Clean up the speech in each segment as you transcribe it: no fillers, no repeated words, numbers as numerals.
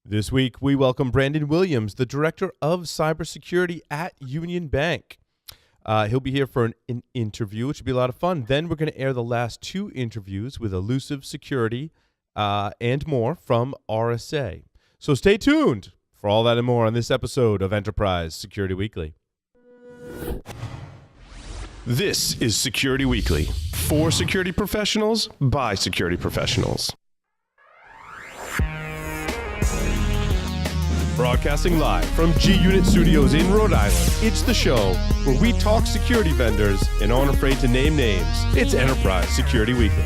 This week, we welcome Branden Williams, the Director of Cybersecurity at Union Bank. He'll be here for an interview, which will be a lot of fun. Then we're going to air the last two interviews with Elusive Security and more from RSA. So stay tuned for all that and more on this episode of Enterprise Security Weekly. This is Security Weekly, for security professionals, by security professionals. Broadcasting live from G-Unit Studios in Rhode Island, it's the show where we talk security vendors and aren't afraid to name names. It's Enterprise Security Weekly.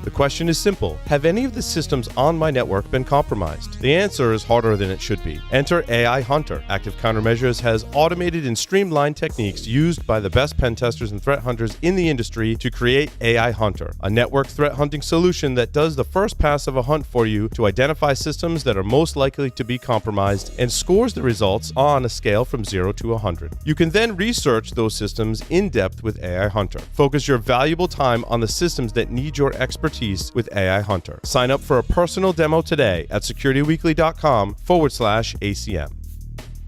The question is simple. Have any of the systems on my network been compromised? The answer is harder than it should be. Enter AI Hunter. Active Countermeasures has automated and streamlined techniques used by the best pen testers and threat hunters in the industry to create AI Hunter, a network threat hunting solution that does the first pass of a hunt for you to identify systems that are most likely to be compromised and scores the results on a scale from 0 to 100. You can then research those systems in depth with AI Hunter. Focus your valuable time on the systems that need your expertise with AI Hunter. Sign up for a personal demo today at securityweekly.com/ACM.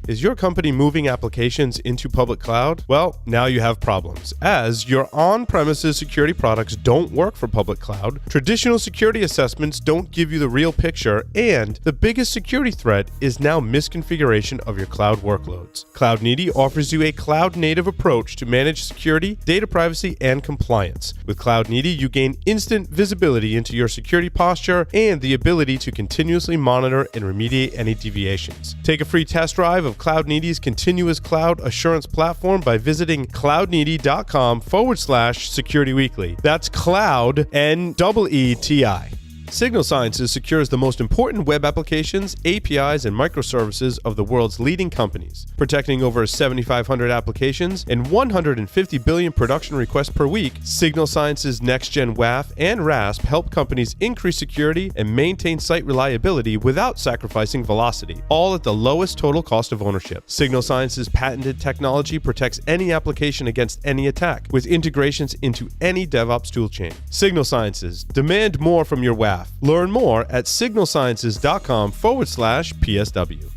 Is your company moving applications into public cloud? Well, now you have problems, as your on-premises security products don't work for public cloud, traditional security assessments don't give you the real picture, and the biggest security threat is now misconfiguration of your cloud workloads. CloudNeedy offers you a cloud-native approach to manage security, data privacy, and compliance. With CloudNeedy, you gain instant visibility into your security posture and the ability to continuously monitor and remediate any deviations. Take a free test drive of CloudNeedy's continuous cloud assurance platform by visiting cloudneedy.com/securityweekly. That's cloud, N-E-E-T-I. Signal Sciences secures the most important web applications, APIs, and microservices of the world's leading companies. Protecting over 7,500 applications and 150 billion production requests per week, Signal Sciences' next-gen WAF and RASP help companies increase security and maintain site reliability without sacrificing velocity, all at the lowest total cost of ownership. Signal Sciences' patented technology protects any application against any attack, with integrations into any DevOps toolchain. Signal Sciences, demand more from your WAF. Learn more at signalsciences.com/PSW.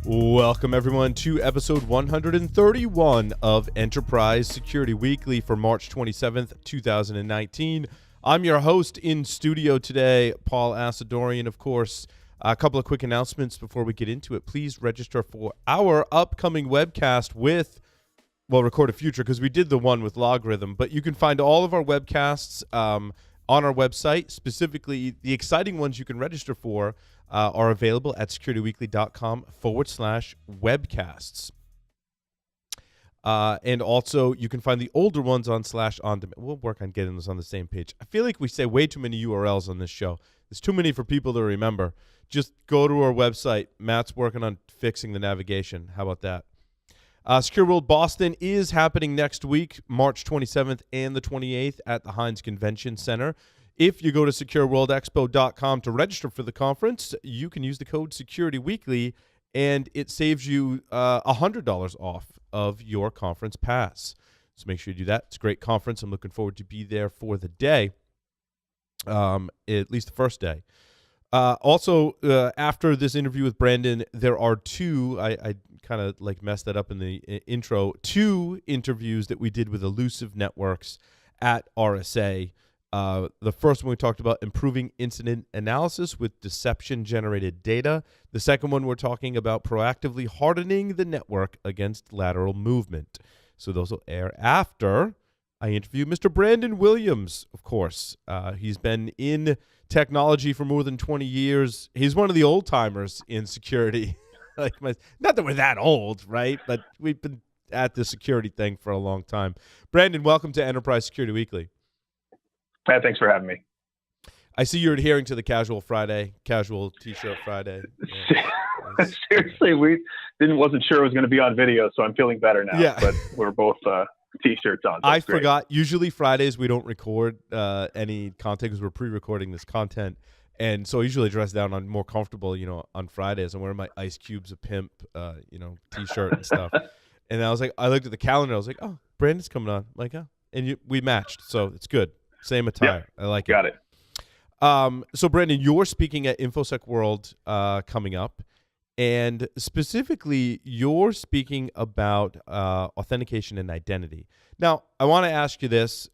Welcome, everyone, to episode 131 of Enterprise Security Weekly for March 27th, 2019. I'm your host in studio today, Paul Asadorian. Of course, a couple of quick announcements before we get into it. Please register for our upcoming webcast with, well, Recorded Future, because we did the one with Logarithm, but you can find all of our webcasts on our website. Specifically, the exciting ones you can register for are available at securityweekly.com/webcasts. And also, you can find the older ones on /on-demand. We'll work on getting those on the same page. I feel like we say way too many URLs on this show. There's too many for people to remember. Just go to our website. Matt's working on fixing the navigation. How about that? Secure World Boston is happening next week, March 27th and the 28th at the Heinz Convention Center. If you go to secureworldexpo.com to register for the conference, you can use the code SecurityWeekly, and it saves you $100 off of your conference pass. So make sure you do that. It's a great conference. I'm looking forward to be there for the day, at least the first day. Also, after this interview with Branden, there are two, I kind of like messed that up in the intro, two interviews that we did with Elusive Networks at RSA. The first one we talked about improving incident analysis with deception-generated data. The second one we're talking about proactively hardening the network against lateral movement. So those will air after I interview Mr. Branden Williams, of course. He's been in technology for more than 20 years. He's one of the old timers in security. Not that we're that old, right? But we've been at the security thing for a long time. Branden, welcome to Enterprise Security Weekly. Thanks for having me. I see you're adhering to the casual T-shirt Friday. Yeah. Seriously, wasn't sure it was going to be on video, so I'm feeling better now. Yeah. But we're both T-shirts on. So I forgot. Usually Fridays we don't record any content because we're pre-recording this content. And so I usually dress down on more comfortable, on Fridays. I'm wearing my Ice Cube's a Pimp, T-shirt and stuff. And I was like, I looked at the calendar. I was like, oh, Branden's coming on. I'm like, oh. And we matched. So it's good. Same attire. Yeah, I like it. Got it. So Branden, you're speaking at InfoSec World coming up, and specifically, you're speaking about authentication and identity. Now, I want to ask you this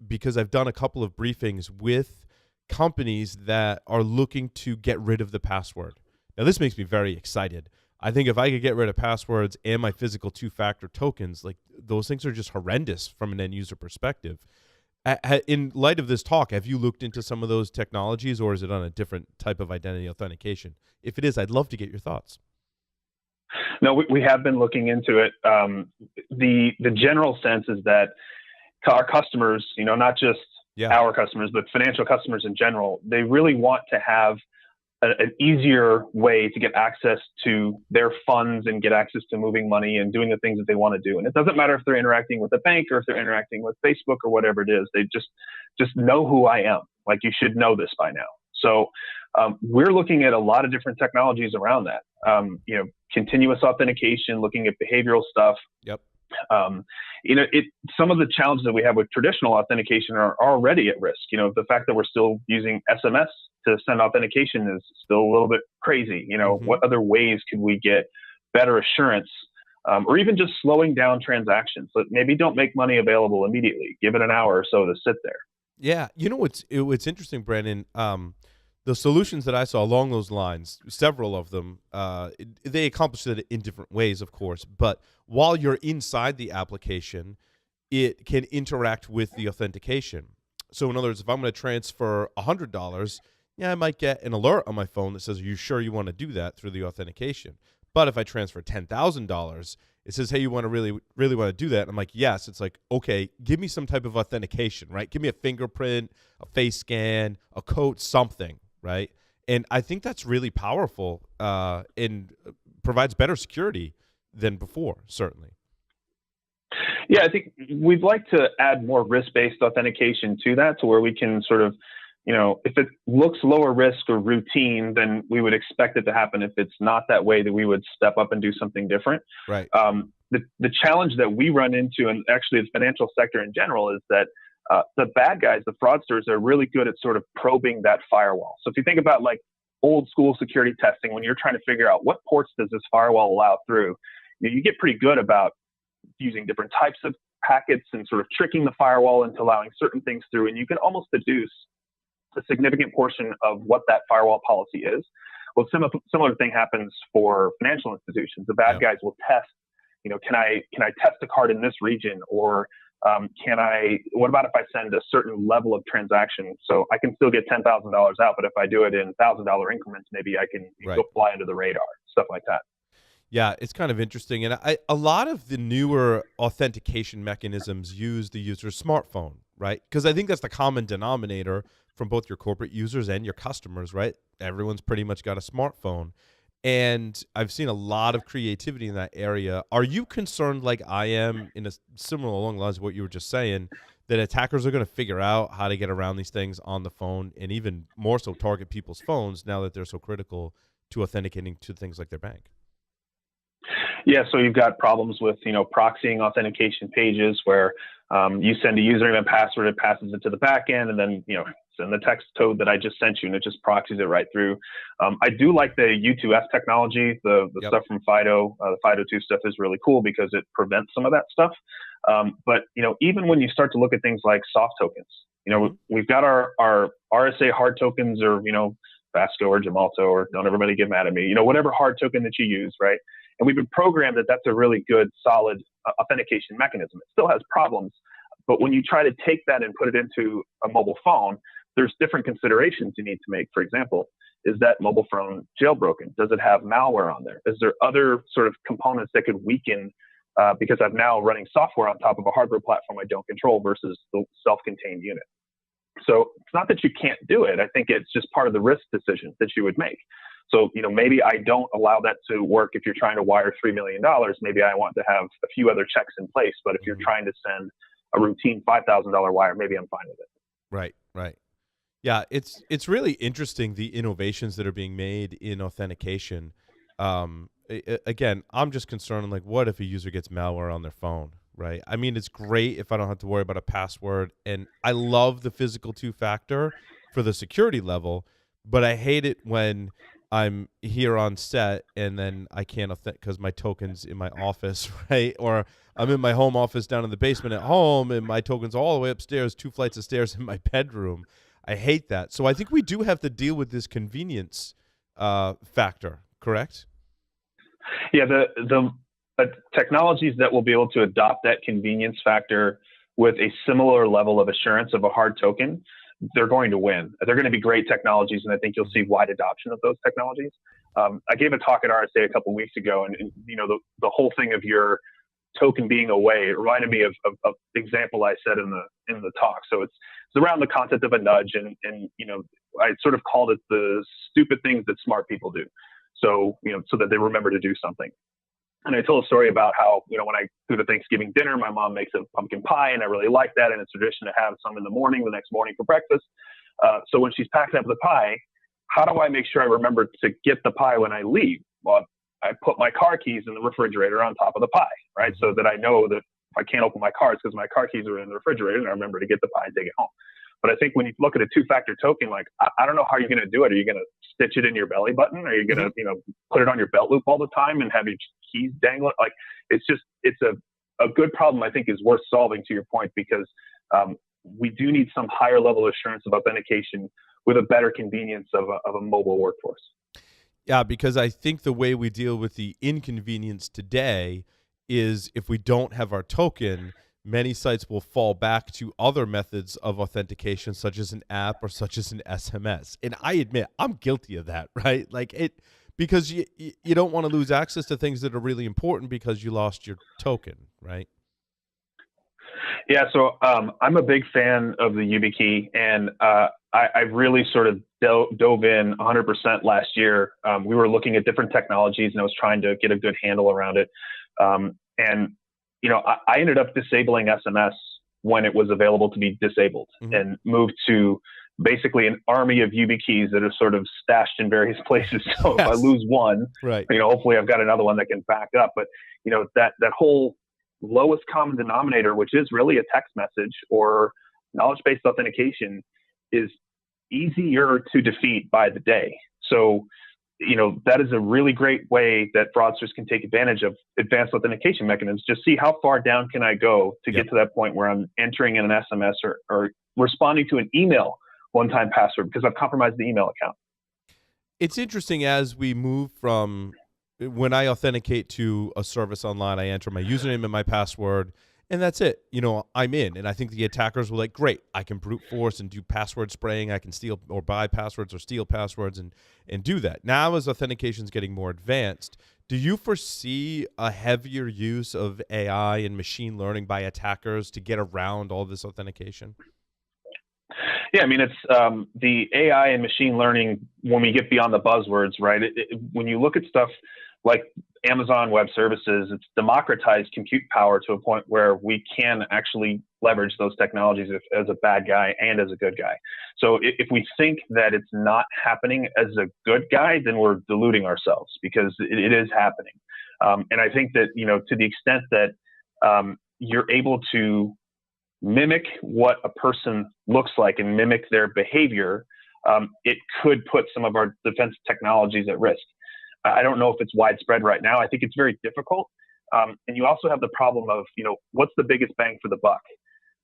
because I've done a couple of briefings with companies that are looking to get rid of the password. Now, this makes me very excited. I think if I could get rid of passwords and my physical two-factor tokens, like those things are just horrendous from an end-user perspective. In light of this talk, have you looked into some of those technologies, or is it on a different type of identity authentication? If it is, I'd love to get your thoughts. No, we have been looking into it. The general sense is that our customers, not just our customers, but financial customers in general, they really want to have an easier way to get access to their funds and get access to moving money and doing the things that they want to do. And it doesn't matter if they're interacting with a bank or if they're interacting with Facebook or whatever it is. They just know who I am. Like, you should know this by now. So we're looking at a lot of different technologies around that. Continuous authentication, looking at behavioral stuff. Yep. Some of the challenges that we have with traditional authentication are already at risk. The fact that we're still using SMS to send authentication is still a little bit crazy. What other ways could we get better assurance, or even just slowing down transactions? But maybe don't make money available immediately. Give it an hour or so to sit there. Yeah. What's interesting, Branden, the solutions that I saw along those lines, several of them, they accomplish it in different ways, of course. But while you're inside the application, it can interact with the authentication. So in other words, if I'm going to transfer $100, I might get an alert on my phone that says, "Are you sure you want to do that?" through the authentication. But if I transfer $10,000, it says, "Hey, you want to really want to do that?" And I'm like, "Yes." It's like, okay, give me some type of authentication, right? Give me a fingerprint, a face scan, a code, something, right? And I think that's really powerful and provides better security than before, certainly. Yeah, I think we'd like to add more risk-based authentication to that, to where we can sort of, if it looks lower risk or routine, then we would expect it to happen. If it's not that way, then we would step up and do something different. Right. The challenge that we run into, and actually the financial sector in general, is that the bad guys, the fraudsters, are really good at sort of probing that firewall. So if you think about like old school security testing, when you're trying to figure out what ports does this firewall allow through, you get pretty good about using different types of packets and sort of tricking the firewall into allowing certain things through. And you can almost deduce a significant portion of what that firewall policy is. Well, similar thing happens for financial institutions. The bad guys will test, can I test a card in this region, or what about if I send a certain level of transaction? So I can still get $10,000 out, but if I do it in $1,000 increments, maybe I can go fly under the radar, stuff like that. Yeah, it's kind of interesting. And a lot of the newer authentication mechanisms use the user's smartphone, right? Because I think that's the common denominator from both your corporate users and your customers, right? Everyone's pretty much got a smartphone. And I've seen a lot of creativity in that area. Are you concerned, like I am, in a similar along the lines of what you were just saying, that attackers are going to figure out how to get around these things on the phone, and even more so target people's phones now that they're so critical to authenticating to things like their bank? Yeah, so you've got problems with, proxying authentication pages where you send a username and password, it passes it to the back end, and then, send the text code that I just sent you, and it just proxies it right through. I do like the U2F technology, the stuff from FIDO. The FIDO2 stuff is really cool because it prevents some of that stuff. But, even when you start to look at things like soft tokens, we've got our RSA hard tokens, or, Vasco or Gemalto, or don't everybody get mad at me, whatever hard token that you use, right? And we've been programmed that that's a really good, solid authentication mechanism. It still has problems, but when you try to take that and put it into a mobile phone, there's different considerations you need to make. For example, is that mobile phone jailbroken? Does it have malware on there? Is there other sort of components that could weaken because I'm now running software on top of a hardware platform I don't control versus the self-contained unit? So it's not that you can't do it. I think it's just part of the risk decision that you would make. So, maybe I don't allow that to work if you're trying to wire $3 million. Maybe I want to have a few other checks in place. But if you're trying to send a routine $5,000 wire, maybe I'm fine with it. Right. Yeah, it's really interesting, the innovations that are being made in authentication. Again, I'm just concerned, like, what if a user gets malware on their phone, right? I mean, it's great if I don't have to worry about a password. And I love the physical two-factor. for the security level, but I hate it when I'm here on set and then I can't because my token's in my office, right? Or I'm in my home office down in the basement at home and my token's all the way upstairs, 2 flights of stairs in my bedroom. I hate that. So I think we do have to deal with this convenience factor, correct? Yeah, the technologies that will be able to adopt that convenience factor with a similar level of assurance of a hard token, they're going to win. They're going to be great technologies, and I think you'll see wide adoption of those technologies. I gave a talk at RSA a couple of weeks ago, and the whole thing of your token being away, it reminded me of example I said in the talk. So it's around the concept of a nudge, and I sort of called it the stupid things that smart people do. So so that they remember to do something. And I told a story about how, when I do the Thanksgiving dinner, my mom makes a pumpkin pie, and I really like that. And it's tradition to have some in the morning, the next morning for breakfast. So when she's packing up the pie, how do I make sure I remember to get the pie when I leave? Well, I put my car keys in the refrigerator on top of the pie, right? So that I know that if I can't open my car, it's because my car keys are in the refrigerator, and I remember to get the pie and take it home. But I think when you look at a two-factor token, like, I don't know how you're going to do it. Are you going to stitch it in your belly button? Are you going to, put it on your belt loop all the time and have your keys dangling? Like, it's a good problem, I think, is worth solving, to your point, because we do need some higher level assurance of authentication with a better convenience of a mobile workforce. Yeah, because I think the way we deal with the inconvenience today is if we don't have our token, many sites will fall back to other methods of authentication, such as an app or such as an SMS. And I admit, I'm guilty of that, right? Because you don't want to lose access to things that are really important because you lost your token, right? Yeah, so I'm a big fan of the YubiKey, and I really sort of dove in 100% last year. We were looking at different technologies, and I was trying to get a good handle around it. I ended up disabling SMS when it was available to be disabled, and moved to basically an army of YubiKeys that are sort of stashed in various places. So if I lose one, right, hopefully I've got another one that can back up. But that whole lowest common denominator, which is really a text message or knowledge-based authentication, is easier to defeat by the day. So that is a really great way that fraudsters can take advantage of advanced authentication mechanisms. Just see how far down can I go to get to that point where I'm entering in an SMS or responding to an email one-time password because I've compromised the email account. It's interesting as we move from when I authenticate to a service online, I enter my username and my password, and that's it. I'm in. And I think the attackers were like, great, I can brute force and do password spraying. I can steal or buy passwords or steal passwords and do that. Now, as authentication is getting more advanced, do you foresee a heavier use of AI and machine learning by attackers to get around all this authentication? Yeah, I mean, it's the AI and machine learning, when we get beyond the buzzwords, right? When you look at stuff like Amazon Web Services, it's democratized compute power to a point where we can actually leverage those technologies as a bad guy and as a good guy. So if we think that it's not happening as a good guy, then we're deluding ourselves, because it is happening. And I think that, to the extent that you're able to mimic what a person looks like and mimic their behavior, it could put some of our defense technologies at risk. I don't know if it's widespread right now. I think it's very difficult. And you also have the problem of, what's the biggest bang for the buck?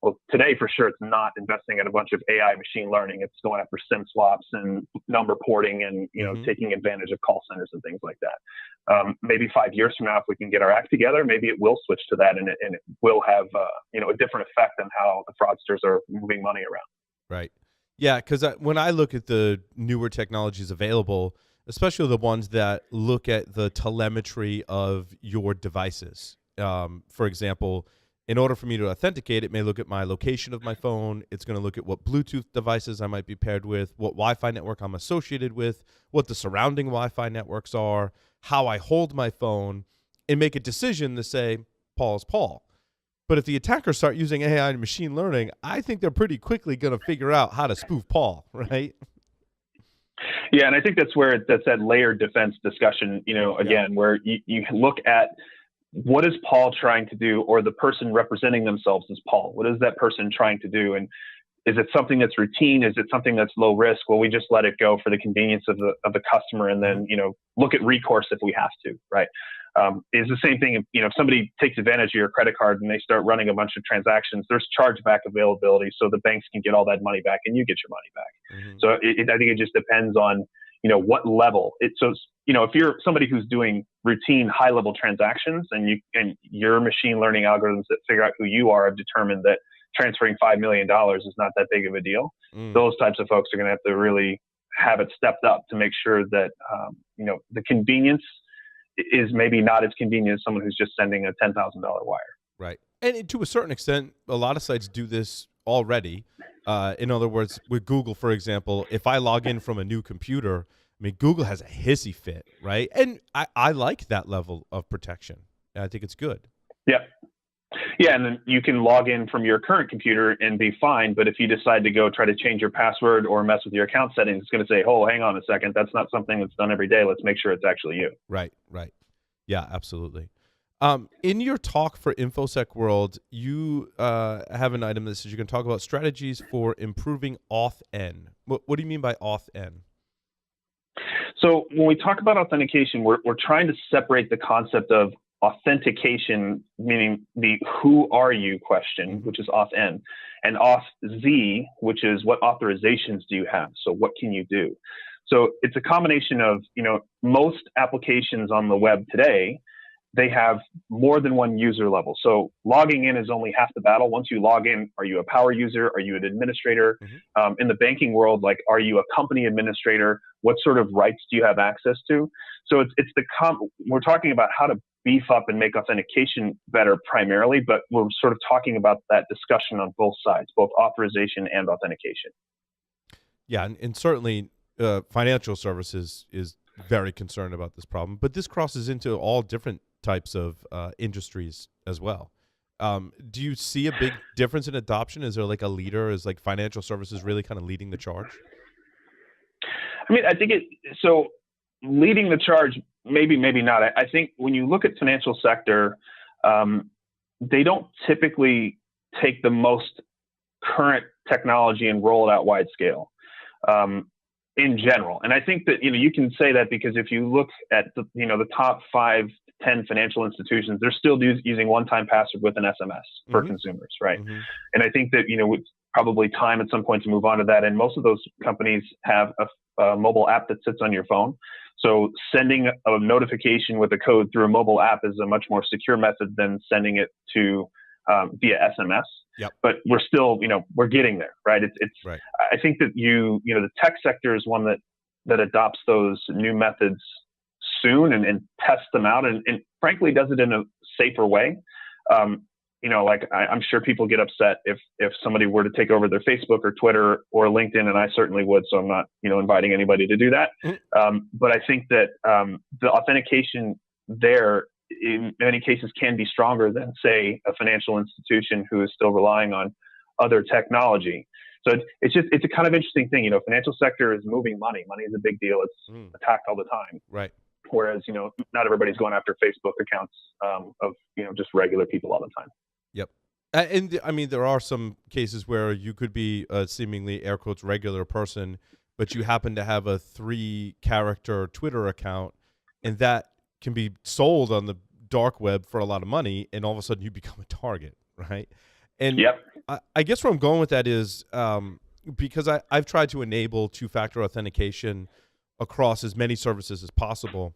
Well, today, for sure, it's not investing in a bunch of AI machine learning. It's going after SIM swaps and number porting and, taking advantage of call centers and things like that. Maybe 5 years from now, if we can get our act together, maybe it will switch to that, and it will have, a different effect on how the fraudsters are moving money around. Right. Yeah, because when I look at the newer technologies available, especially the ones that look at the telemetry of your devices. For example, in order for me to authenticate, it may look at my location of my phone. It's going to look at what Bluetooth devices I might be paired with, what Wi-Fi network I'm associated with, what the surrounding Wi-Fi networks are, how I hold my phone, and make a decision to say, Paul is Paul. But if the attackers start using AI and machine learning, I think they're pretty quickly going to figure out how to spoof Paul, right? Yeah, and I think that's that layered defense discussion, where you look at what is Paul trying to do, or the person representing themselves as Paul. What is that person trying to do? And Is it something that's routine? Is it something that's low risk? Well, we just let it go for the convenience of the customer, and then look at recourse if we have to, right? Is the same thing if somebody takes advantage of your credit card and they start running a bunch of transactions, there's chargeback availability, so the banks can get all that money back and you get your money back. So I think it just depends on what level. So if you're somebody who's doing routine high level transactions and your machine learning algorithms that figure out who you are have determined that transferring $5 million is not that big of a deal, those types of folks are going to have to really have it stepped up to make sure that the convenience is maybe not as convenient as someone who's just sending a $10,000 wire. Right. And to a certain extent, a lot of sites do this already. In other words, with Google, for example, if I log in from a new computer, I mean, Google has a hissy fit, right? And I like that level of protection. I think it's good. Yeah. Yeah, and then you can log in from your current computer and be fine, but if you decide to go try to change your password or mess with your account settings, it's going to say, oh, hang on a second, that's not something that's done every day. Let's make sure it's actually you. Right. Yeah, absolutely. In your talk for InfoSec World, you have an item that says you can talk about strategies for improving Auth-N. What do you mean by Auth-N? So when we talk about authentication, we're trying to separate the concept of authentication, meaning the who are you question, which is Auth-N, and Auth-Z, which is what authorizations do you have? So what can you do? So it's a combination of, most applications on the web today, they have more than one user level. So logging in is only half the battle. Once you log in, are you a power user? Are you an administrator? In the banking world, like, are you a company administrator? What sort of rights do you have access to? So we're talking about how to beef up and make authentication better primarily, but we're sort of talking about that discussion on both sides, both authorization and authentication. Yeah, and certainly financial services is very concerned about this problem, but this crosses into all different types of industries as well. Do you see a big difference in adoption? Is there like a leader? Is like financial services really kind of leading the charge? I mean, I think so leading the charge, maybe not. I think when you look at financial sector, they don't typically take the most current technology and roll it out wide scale. In general. And I think that, you can say that because if you look at the top 5, 10 financial institutions, they're still using one-time password with an SMS for consumers, right? And I think that, it's probably time at some point to move on to that. And most of those companies have a mobile app that sits on your phone. So sending a notification with a code through a mobile app is a much more secure method than sending it to via SMS. Yep. But we're still, we're getting there, right? It's right. I think that the tech sector is one that adopts those new methods soon and tests them out and frankly does it in a safer way. I'm sure people get upset if somebody were to take over their Facebook or Twitter or LinkedIn, and I certainly would. So I'm not, inviting anybody to do that. But I think that the authentication there in many cases can be stronger than, say, a financial institution who is still relying on other technology. So it's a kind of interesting thing. Financial sector is moving money. Money is a big deal. It's attacked all the time. Right. Whereas, not everybody's going after Facebook accounts of just regular people all the time. Yep. And I mean, there are some cases where you could be a seemingly air quotes regular person, but you happen to have a 3-character Twitter account, and that can be sold on the dark web for a lot of money, and all of a sudden you become a target, right? And yep. I guess where I'm going with that is because I've tried to enable 2-factor authentication across as many services as possible.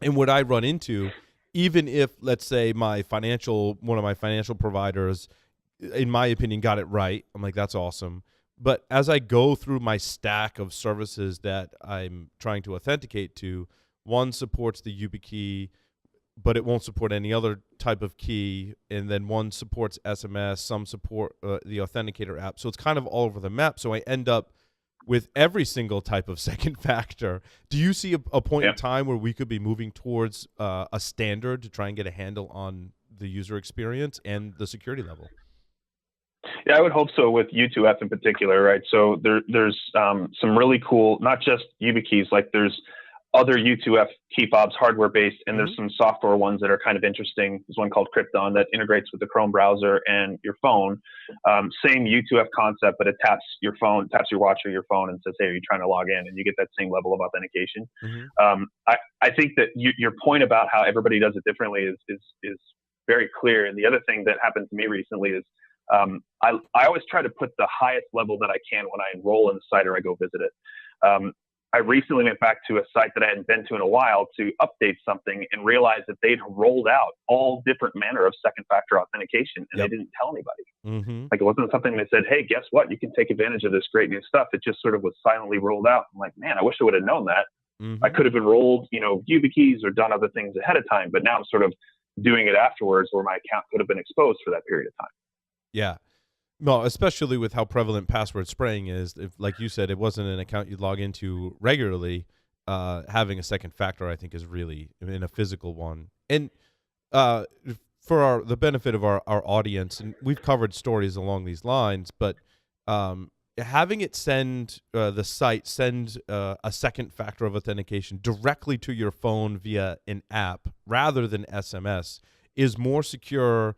And what I run into, even if, let's say, one of my financial providers, in my opinion, got it right, I'm like, that's awesome. But as I go through my stack of services that I'm trying to authenticate to, one supports the YubiKey, but it won't support any other type of key. And then one supports SMS, some support the Authenticator app. So it's kind of all over the map. So I end up with every single type of second factor. Do you see a point in time where we could be moving towards a standard to try and get a handle on the user experience and the security level? Yeah, I would hope so with U2F in particular, right? So there's some really cool, not just YubiKeys, like there's other U2F key fobs, hardware based, and there's some software ones that are kind of interesting. There's one called Krypton that integrates with the Chrome browser and your phone. Same U2F concept, but it taps your phone, taps your watch or your phone, and says, "Hey, are you trying to log in?" And you get that same level of authentication. I think that your point about how everybody does it differently is very clear. And the other thing that happened to me recently is I always try to put the highest level that I can when I enroll in the site or I go visit it. I recently went back to a site that I hadn't been to in a while to update something and realized that they'd rolled out all different manner of second factor authentication, and they didn't tell anybody. Like, it wasn't something that said, "Hey, guess what? You can take advantage of this great new stuff." It just sort of was silently rolled out. I'm like, man, I wish I would have known that. I could have enrolled, YubiKeys or done other things ahead of time, but now I'm sort of doing it afterwards where my account could have been exposed for that period of time. Yeah. No, especially with how prevalent password spraying is. If, like you said, it wasn't an account you'd log into regularly, having a second factor, I think, is really in a physical one. And for the benefit of our audience, and we've covered stories along these lines, but having it send a second factor of authentication directly to your phone via an app rather than SMS is more secure,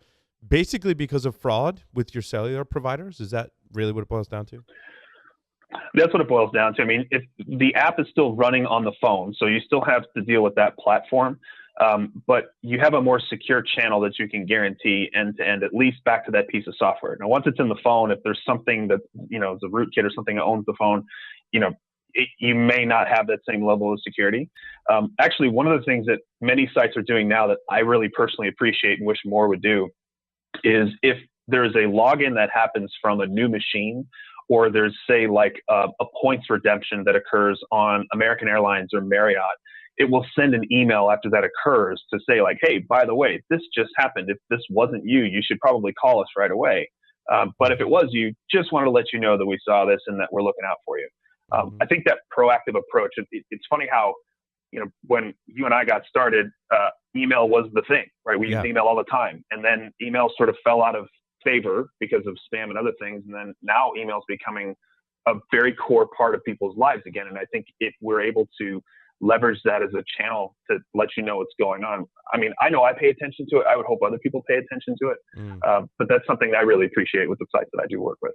basically because of fraud with your cellular providers. Is that really what it boils down to? That's what it boils down to. I mean, if the app is still running on the phone, so you still have to deal with that platform, but you have a more secure channel that you can guarantee end to end, at least back to that piece of software. Now, once it's in the phone, if there's something that, is a rootkit or something that owns the phone, you may not have that same level of security. Actually, one of the things that many sites are doing now that I really personally appreciate and wish more would do is if there's a login that happens from a new machine, or there's, say, like a points redemption that occurs on American Airlines or Marriott, it will send an email after that occurs to say, like, "Hey, by the way, this just happened. If this wasn't you, you should probably call us right away. But if it was you, just wanted to let you know that we saw this and that we're looking out for you." I think that proactive approach, it's funny how, when you and I got started, email was the thing, right? We used email all the time. And then email sort of fell out of favor because of spam and other things. And then now email is becoming a very core part of people's lives again. And I think if we're able to leverage that as a channel to let you know what's going on, I mean, I know I pay attention to it. I would hope other people pay attention to it. But that's something that I really appreciate with the sites that I do work with.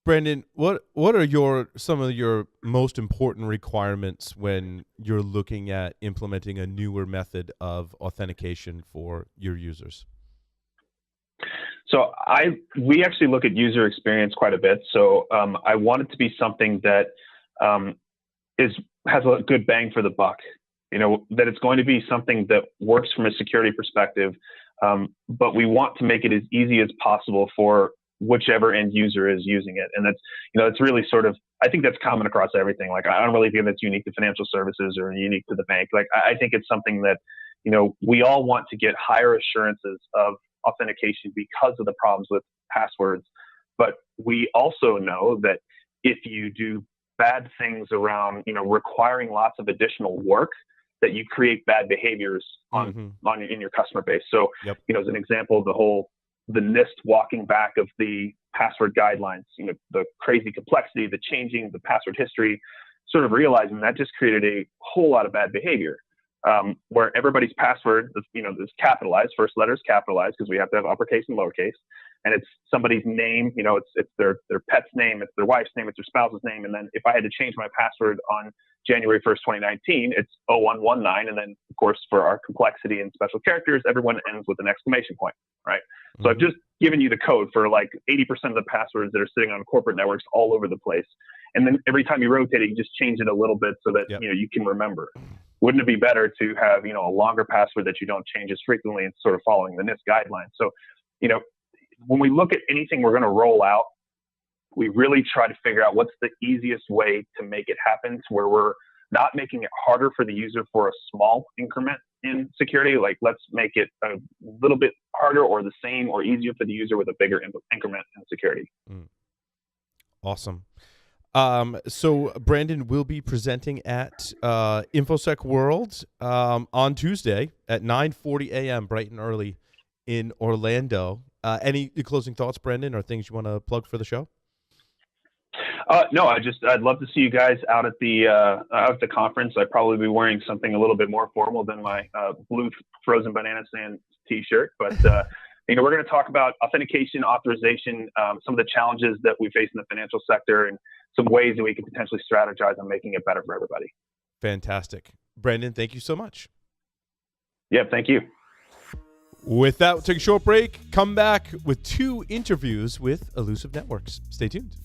Branden, what are some of your most important requirements when you're looking at implementing a newer method of authentication for your users? So we actually look at user experience quite a bit. So I want it to be something that has a good bang for the buck. That it's going to be something that works from a security perspective, but we want to make it as easy as possible for whichever end user is using it. And that's, it's really sort of, I think that's common across everything. Like, I don't really think that's unique to financial services or unique to the bank. Like, I think it's something that, we all want to get higher assurances of authentication because of the problems with passwords. But we also know that if you do bad things around, requiring lots of additional work, that you create bad behaviors in your customer base. So, as an example, the NIST walking back of the password guidelines, the crazy complexity, the changing, the password history, sort of realizing that just created a whole lot of bad behavior, where everybody's password, is capitalized, first letter is capitalized because we have to have uppercase and lowercase, and it's somebody's name, it's their pet's name, it's their wife's name, it's their spouse's name. And then if I had to change my password on January 1st, 2019, it's 0119. And then, of course, for our complexity and special characters, everyone ends with an exclamation point, right? So I've just given you the code for like 80% of the passwords that are sitting on corporate networks all over the place. And then every time you rotate it, you just change it a little bit so that, you can remember. Wouldn't it be better to have, a longer password that you don't change as frequently and sort of following the NIST guidelines? So, when we look at anything we're going to roll out, we really try to figure out what's the easiest way to make it happen to where we're not making it harder for the user for a small increment in security. Like, let's make it a little bit harder or the same or easier for the user with a bigger increment in security. Awesome. So Branden will be presenting at InfoSec World on Tuesday at 9:40 a.m. bright and early in Orlando. Any closing thoughts, Branden, or things you want to plug for the show? No, I'd love to see you guys out at the conference. I'd probably be wearing something a little bit more formal than my blue frozen banana stand t-shirt. But we're going to talk about authentication, authorization, some of the challenges that we face in the financial sector, and some ways that we can potentially strategize on making it better for everybody. Fantastic. Branden, thank you so much. Yeah, thank you. With that, we'll take a short break, come back with 2 interviews with Elusive Networks. Stay tuned.